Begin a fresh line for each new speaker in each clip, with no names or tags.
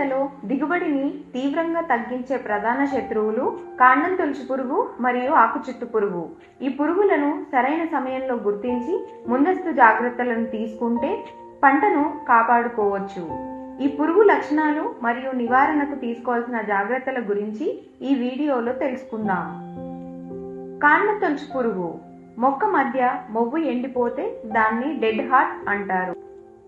పంటలలో దిగుబడిని తీవ్రంగా తగ్గించే ప్రధాన శత్రువులు కాండం తొలుచు పురుగు మరియు ఆకుచుట్టు పురుగు. ఈ పురుగులను సరైన సమయంలో గుర్తించి ముందస్తు జాగ్రత్తలను తీసుకుంటే పంటను కాపాడుకోవచ్చు. ఈ పురుగు లక్షణాలు మరియు నివారణకు తీసుకోవాల్సిన జాగ్రత్తల గురించి ఈ వీడియోలో తెలుసుకుందాం. కాండం తొలుచు పురుగు మొక్క మధ్య మొవ్వు ఎండిపోతే దాన్ని డెడ్ హార్ట్ అంటారు.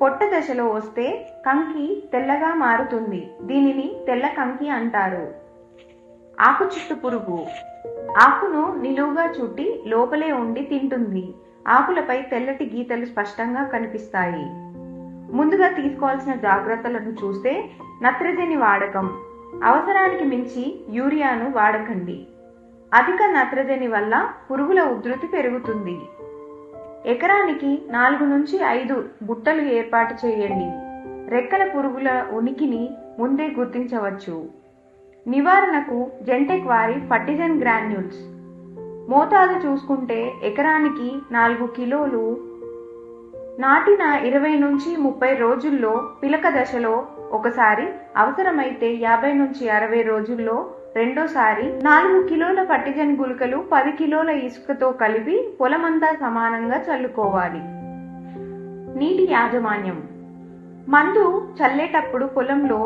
పొట్ట దశలో వస్తే కంకి తెల్లగా మారుతుంది. దీనిని తెల్ల కంకి అంటారు. ఆకుచుట్టు పురుగు ఆకును నిలువుగా చుట్టి లోపలే ఉండి తింటుంది. ఆకులపై తెల్లటి గీతలు స్పష్టంగా కనిపిస్తాయి. ముందుగా తీసుకోవాల్సిన జాగ్రత్తలను చూస్తే నత్రజని వాడకం. అవసరానికి మించి యూరియాను వాడకండి. అధిక నత్రజని వల్ల పురుగుల ఉధృతి పెరుగుతుంది. ఎకరానికి 4 నుంచి 5 బుట్టలు ఏర్పాటు చేయండి. రెక్కల పురుగుల ఉనికిని ముందే గుర్తించవచ్చు. నివారణకు జెంటెక్ వారి ఫర్టిజన్ గ్రాన్యూల్స్ మోతాదు చూసుకుంటే ఎకరానికి 4 కిలోలు. నాటిన 20 నుంచి 30 రోజుల్లో పిలక దశలో ఒకసారి, అవసరమైతే 50 నుంచి 60 రోజుల్లో రెండోసారి 4 కిలోల ఫర్టిజన్ గుళికలు 10 కిలోల ఇసుకతో కలిపి పొలమంతా సమానంగా చల్లుకోవాలి. నీటి యాజమాన్యం. మందు చల్లేటప్పుడు పొలంలో